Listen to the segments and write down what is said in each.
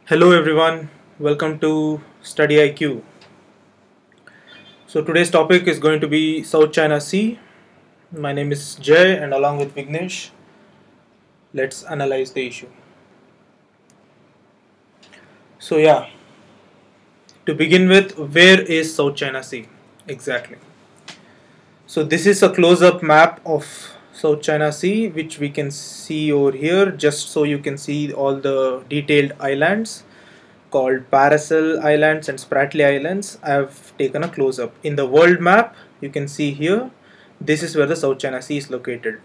Hello everyone, welcome to StudyIQ. So today's topic is going to be South China Sea. My name is Jay and along with Vignesh, let's analyze the issue. So to begin with, where is South China Sea exactly? So this is a close-up map of South China Sea which we can see over here, just so you can see all the detailed islands called Paracel Islands and Spratly Islands. I have taken a close-up. In the world map, you can see here, this is where the South China Sea is located,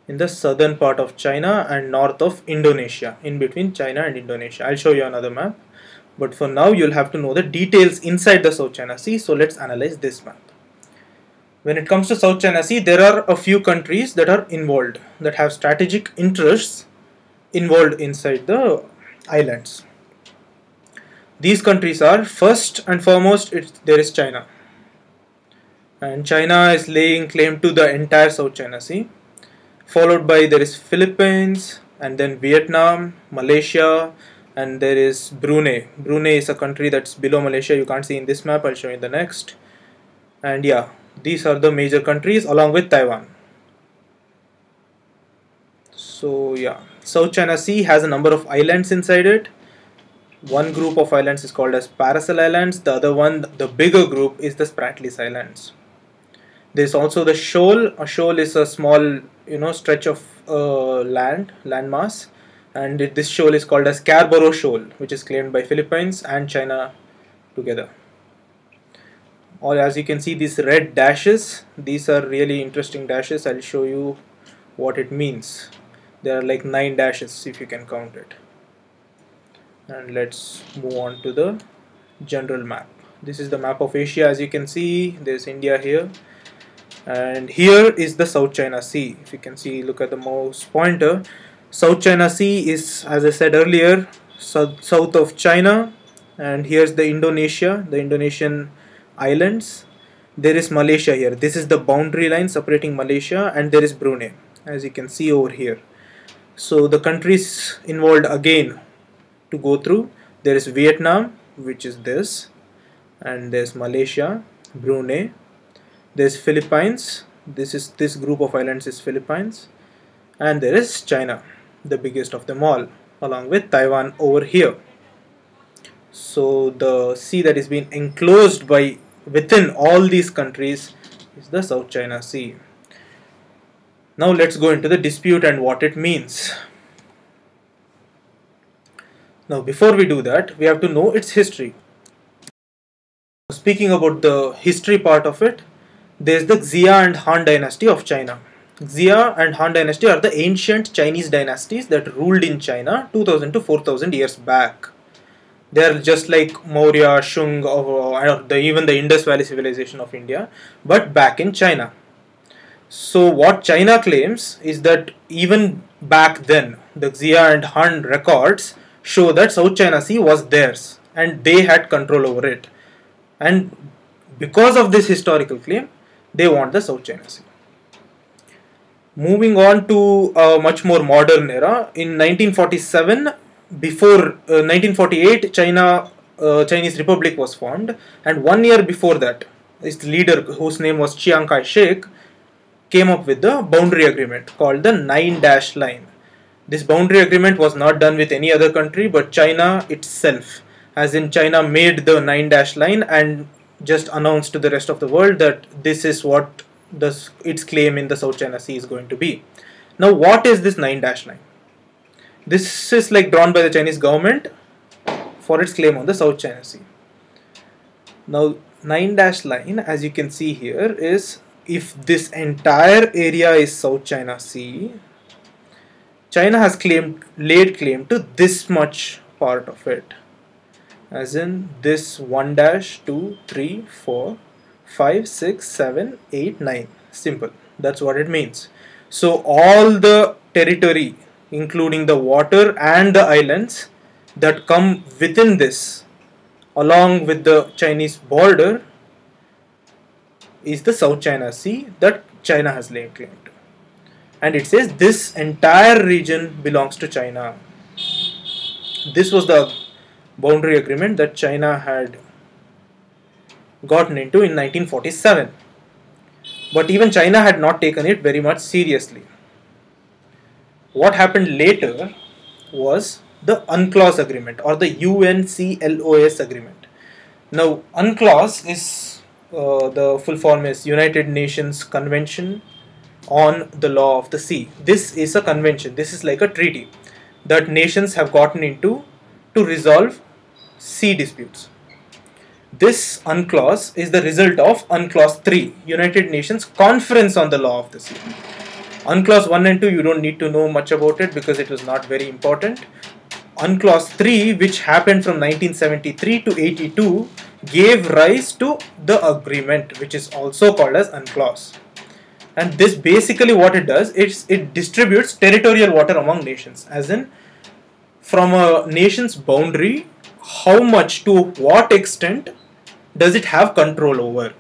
in the southern part of China and north of Indonesia, in between China and Indonesia. I'll show you another map, but for now you'll have to know the details inside the South China Sea. So let's analyze this map. When it comes to South China Sea, there are a few countries that are involved, that have strategic interests involved inside the islands. These countries are, first and foremost, there is China, and China is laying claim to the entire South China Sea, followed by there is Philippines, and then Vietnam, Malaysia, and there is Brunei. Brunei is a country that's below Malaysia, you can't see in this map, I'll show you in the next. And these are the major countries along with Taiwan. So South China Sea has a number of islands inside it. One group of islands is called as Paracel Islands. The other one, the bigger group, is the Spratly Islands. There is also the shoal. A shoal is a small, stretch of landmass, and this shoal is called as Scarborough Shoal, which is claimed by Philippines and China together. Or as you can see, these red dashes, these are really interesting dashes. I'll show you what it means. There are like 9 dashes if you can count it. And let's move on to the general map. This is the map of Asia. As you can see, there's India here, and here is the South China Sea. If you can see, look at the mouse pointer. South China Sea is, as I said earlier, south of China, and here's the Indonesia, the Indonesian islands. There is Malaysia here. This is the boundary line separating Malaysia, and there is Brunei, as you can see over here. So the countries involved again to go through, there is Vietnam, which is this, and there's Malaysia, Brunei, there's Philippines, this group of islands is Philippines, and there is China, the biggest of them all, along with Taiwan over here. So the sea that is being enclosed by within all these countries is the South China Sea. Now let's go into the dispute and what it means. Now before we do that, we have to know its history. Speaking about the history part of it, there is the Xia and Han dynasty of China. Xia and Han dynasty are the ancient Chinese dynasties that ruled in China 2000 to 4000 years back. They are just like Maurya, Shung, or even the Indus Valley civilization of India, but back in China. So what China claims is that even back then, the Xia and Han records show that South China Sea was theirs and they had control over it, and because of this historical claim, they want the South China Sea. Moving on to a much more modern era, in 1947, before 1948, Chinese Republic was formed, and 1 year before that, its leader, whose name was Chiang Kai-shek, came up with the boundary agreement called the 9-dash line. This boundary agreement was not done with any other country but China itself, as in China made the 9-dash line and just announced to the rest of the world that this is what its claim in the South China Sea is going to be. Now what is this 9-dash line? This is like drawn by the Chinese government for its claim on the South China Sea. Now 9-dash line, as you can see here, is if this entire area is South China Sea, China has laid claim to this much part of it, as in this 1 dash, 2, 3, 4, 5, 6, 7, 8, 9. Simple. That's what it means. So all the territory, including the water and the islands that come within this, along with the Chinese border, is the South China Sea that China has laid claim to. And it says this entire region belongs to China. This was the boundary agreement that China had gotten into in 1947. But even China had not taken it very much seriously. What happened later was the UNCLOS agreement, or the UNCLOS agreement. Now, UNCLOS is the full form is United Nations Convention on the Law of the Sea. This is a convention. This is like a treaty that nations have gotten into to resolve sea disputes. This UNCLOS is the result of UNCLOS 3, United Nations Conference on the Law of the Sea. UNCLOS 1 and 2, you don't need to know much about it because it was not very important. UNCLOS 3, which happened from 1973 to 82, gave rise to the agreement, which is also called as UNCLOS. And this basically what it does is it distributes territorial water among nations, as in from a nation's boundary, how much, to what extent does it have control over.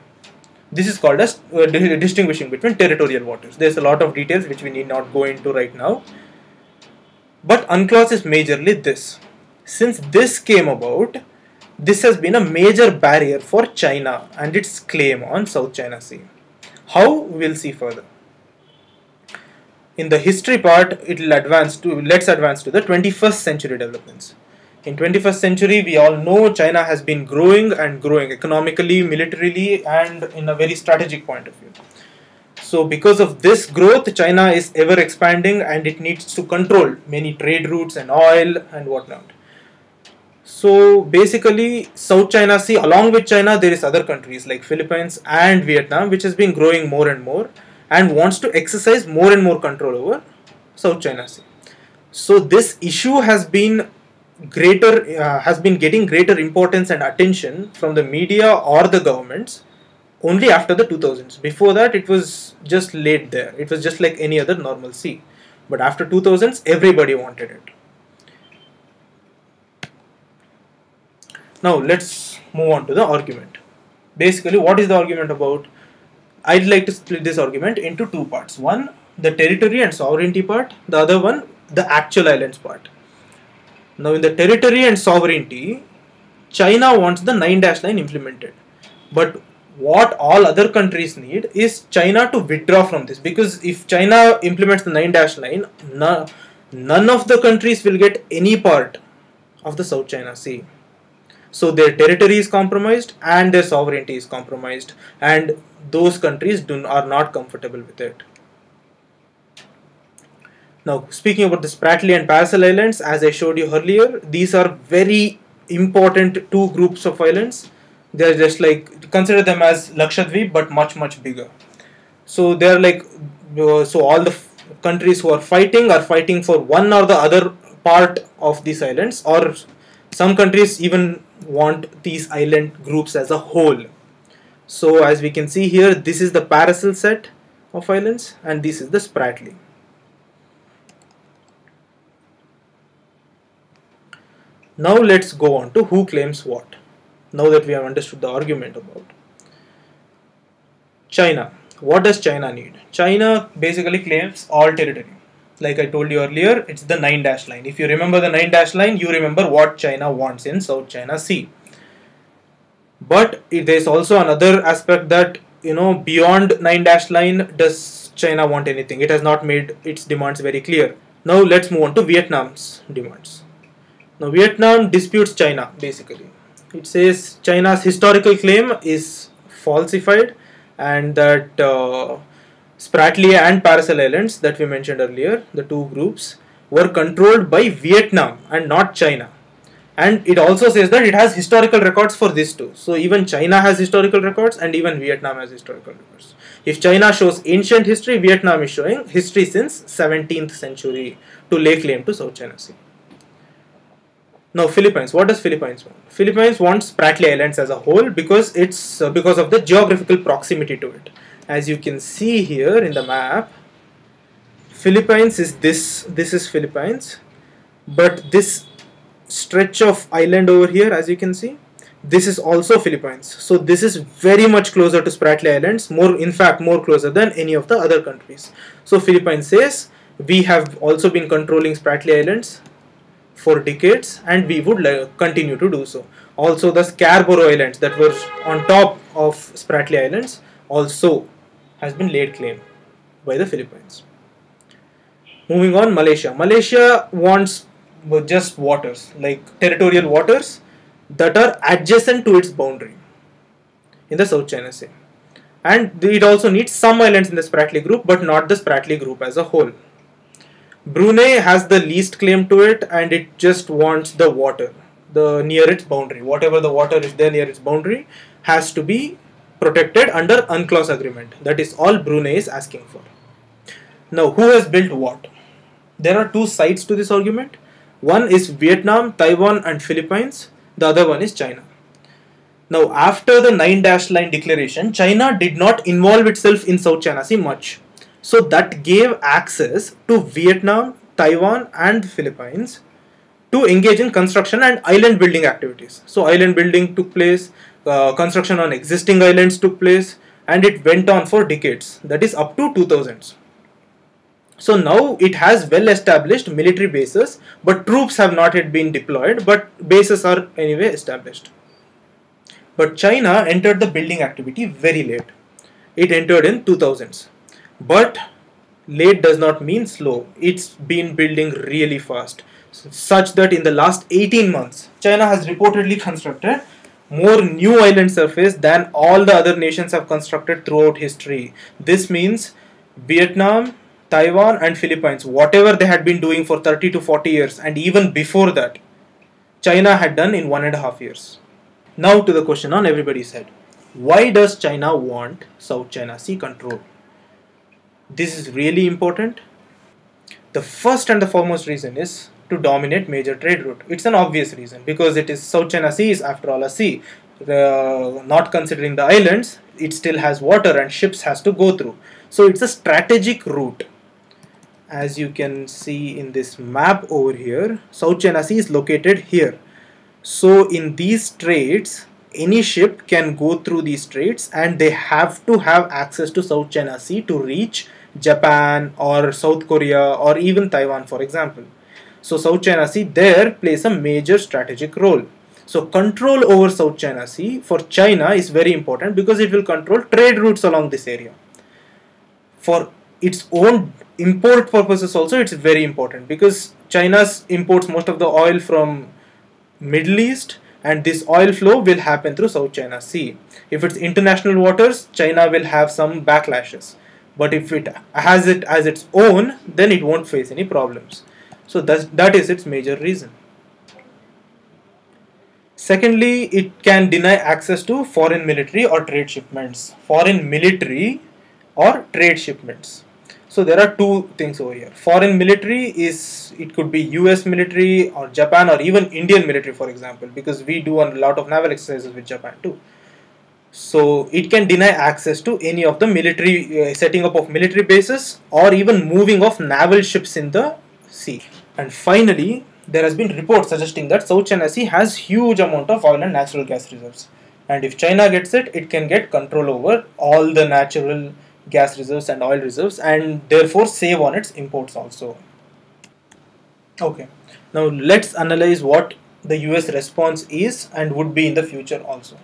This is called as distinguishing between territorial waters. There's a lot of details which we need not go into right now. But UNCLOS is majorly this. Since this came about, this has been a major barrier for China and its claim on South China Sea. How? We'll see further. In the history part, let's advance to the 21st century developments. In 21st century, we all know China has been growing and growing economically, militarily, and in a very strategic point of view. So because of this growth, China is ever expanding and it needs to control many trade routes and oil and whatnot. So basically, South China Sea, along with China, there is other countries like Philippines and Vietnam, which has been growing more and more and wants to exercise more and more control over South China Sea. So this issue has been getting greater importance and attention from the media or the governments only after the 2000s. Before that, it was just laid there. It was just like any other normal sea. But after 2000s, everybody wanted it. Now let's move on to the argument. Basically, what is the argument about? I'd like to split this argument into two parts. One, the territory and sovereignty part. The other one, the actual islands part. Now in the territory and sovereignty, China wants the 9-dash line implemented. But what all other countries need is China to withdraw from this. Because if China implements the 9-dash line, none of the countries will get any part of the South China Sea. So their territory is compromised and their sovereignty is compromised, and those countries are not comfortable with it. Now, speaking about the Spratly and Paracel Islands, as I showed you earlier, these are very important two groups of islands. They are just like, consider them as Lakshadweep but much bigger. So they are like, so all the countries who are fighting for one or the other part of these islands, or some countries even want these island groups as a whole. So as we can see here, this is the Paracel set of islands and this is the Spratly. Now let's go on to who claims what. Now that we have understood the argument about China. What does China need? China basically claims all territory. Like I told you earlier, it's the 9-dash line. If you remember the 9-dash line, you remember what China wants in South China Sea. But there is also another aspect that, beyond 9-dash line, does China want anything? It has not made its demands very clear. Now let's move on to Vietnam's demands. Now Vietnam disputes China basically. It says China's historical claim is falsified and that Spratly and Paracel Islands that we mentioned earlier, the two groups, were controlled by Vietnam and not China. And it also says that it has historical records for this too. So even China has historical records and even Vietnam has historical records. If China shows ancient history, Vietnam is showing history since 17th century to lay claim to South China Sea. Now Philippines, what does Philippines want? Philippines wants Spratly Islands as a whole because it's because of the geographical proximity to it. As you can see here in the map, Philippines is this is Philippines, but this stretch of island over here, as you can see, this is also Philippines. So this is very much closer to Spratly Islands, in fact more closer than any of the other countries. So Philippines says, we have also been controlling Spratly Islands for decades, and we would continue to do so. Also, the Scarborough Islands that were on top of Spratly Islands also has been laid claim by the Philippines. Moving on, Malaysia. Malaysia wants just waters, like territorial waters that are adjacent to its boundary in the South China Sea. And it also needs some islands in the Spratly group, but not the Spratly group as a whole. Brunei has the least claim to it, and it just wants the water, near its boundary. Whatever the water is there near its boundary has to be protected under UNCLOS agreement. That is all Brunei is asking for. Now, who has built what? There are two sides to this argument. One is Vietnam, Taiwan and Philippines. The other one is China. Now, after the 9-line declaration, China did not involve itself in South China Sea much. So that gave access to Vietnam, Taiwan and Philippines to engage in construction and island building activities. So island building took place, construction on existing islands took place, and it went on for decades, that is up to 2000s. So now it has well established military bases, but troops have not yet been deployed, but bases are anyway established. But China entered the building activity very late. It entered in 2000s. But late does not mean slow. It's been building really fast, such that in the last 18 months, China has reportedly constructed more new island surface than all the other nations have constructed throughout history. This means Vietnam, Taiwan and Philippines, whatever they had been doing for 30 to 40 years, and even before that, China had done in 1.5 years. Now to the question on everybody's head. Why does China want South China Sea control? This is really important. The first and the foremost reason is to dominate major trade route. It's an obvious reason, because it is South China Sea is after all a sea. Not considering the islands, it still has water and ships has to go through. So it's a strategic route. As you can see in this map over here, South China Sea is located here. So in these straits, any ship can go through these straits, and they have to have access to South China Sea to reach Japan or South Korea or even Taiwan, for example. So South China Sea there plays a major strategic role. So control over South China Sea for China is very important, because it will control trade routes along this area. For its own import purposes also, it's very important, because China imports most of the oil from Middle East, and this oil flow will happen through South China Sea. If it's international waters, China will have some backlashes, but if it has it as its own, then it won't face any problems. So that is its major reason. Secondly, it can deny access to foreign military or trade shipments. Foreign military or trade shipments. So there are two things over here. Foreign military is, it could be US military or Japan or even Indian military, for example, because we do a lot of naval exercises with Japan too. So it can deny access to any of the military, setting up of military bases or even moving of naval ships in the sea. And finally, there has been reports suggesting that South China Sea has huge amount of oil and natural gas reserves. And if China gets it, it can get control over all the natural gas reserves and oil reserves, and therefore save on its imports also. Okay, now let's analyze what the US response is and would be in the future also.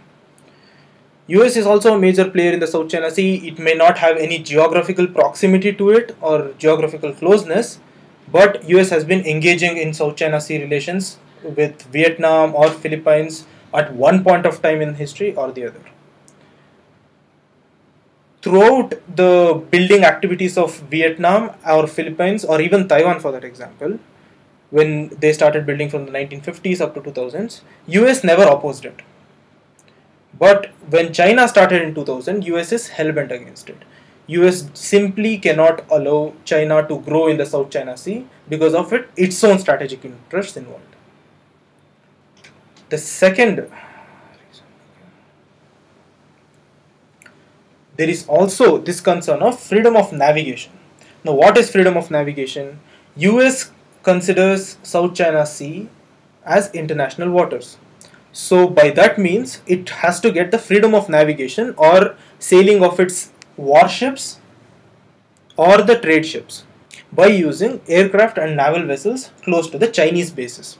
US is also a major player in the South China Sea. It may not have any geographical proximity to it or geographical closeness, but US has been engaging in South China Sea relations with Vietnam or Philippines at one point of time in history or the other. Throughout the building activities of Vietnam or Philippines or even Taiwan, for that example, when they started building from the 1950s up to 2000s, US never opposed it. But when China started in 2000, US is hell-bent against it. US simply cannot allow China to grow in the South China Sea because of its own strategic interests involved. The second, there is also this concern of freedom of navigation. Now, what is freedom of navigation? US considers South China Sea as international waters. So by that means, it has to get the freedom of navigation or sailing of its warships or the trade ships by using aircraft and naval vessels close to the Chinese bases.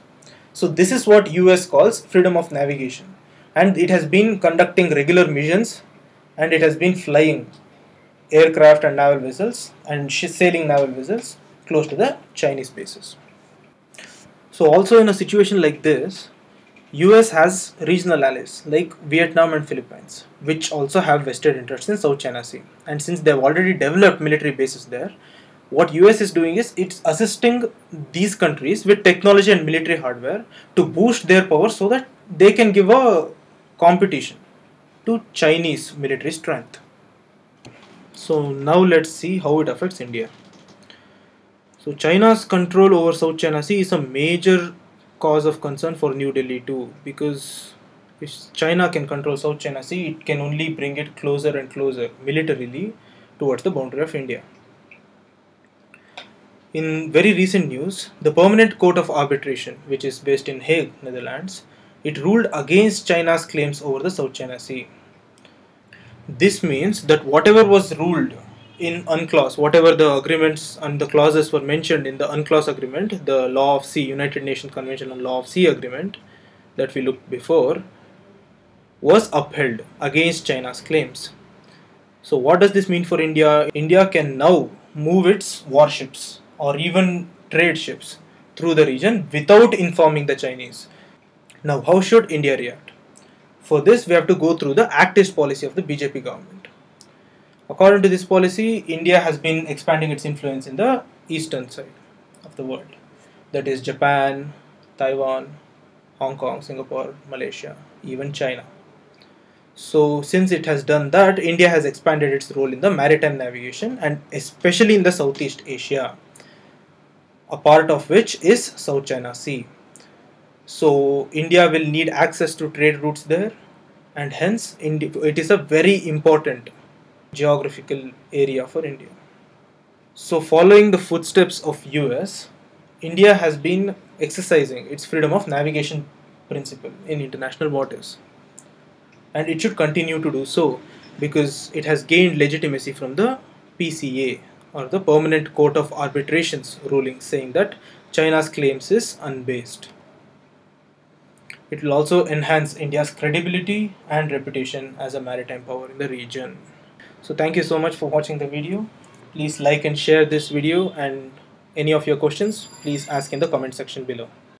So this is what US calls freedom of navigation, and it has been conducting regular missions, and it has been flying aircraft and naval vessels and sailing naval vessels close to the Chinese bases. So also in a situation like this, US has regional allies like Vietnam and Philippines, which also have vested interests in South China Sea. And since they've already developed military bases there, what US is doing is it's assisting these countries with technology and military hardware to boost their power so that they can give a competition to Chinese military strength. So now let's see how it affects India. So China's control over South China Sea is a major cause of concern for New Delhi too, because if China can control South China Sea, it can only bring it closer and closer militarily towards the boundary of India. In very recent news, the Permanent Court of Arbitration, which is based in Hague, Netherlands, it ruled against China's claims over the South China Sea. This means that whatever was ruled in UNCLOS, whatever the agreements and the clauses were mentioned in the UNCLOS agreement, the Law of Sea, United Nations Convention on Law of Sea agreement that we looked before, was upheld against China's claims. So what does this mean for India? India can now move its warships or even trade ships through the region without informing the Chinese. Now, how should India react? For this, we have to go through the Act East policy of the BJP government. According to this policy, India has been expanding its influence in the eastern side of the world. That is Japan, Taiwan, Hong Kong, Singapore, Malaysia, even China. So since it has done that, India has expanded its role in the maritime navigation and especially in the Southeast Asia, a part of which is South China Sea. So India will need access to trade routes there, and hence it is a very important geographical area for India. So following the footsteps of US, India has been exercising its freedom of navigation principle in international waters. And it should continue to do so because it has gained legitimacy from the PCA, or the Permanent Court of Arbitration's ruling, saying that China's claims is unbased. It will also enhance India's credibility and reputation as a maritime power in the region. So thank you so much for watching the video. Please like and share this video, and any of your questions please ask in the comment section below.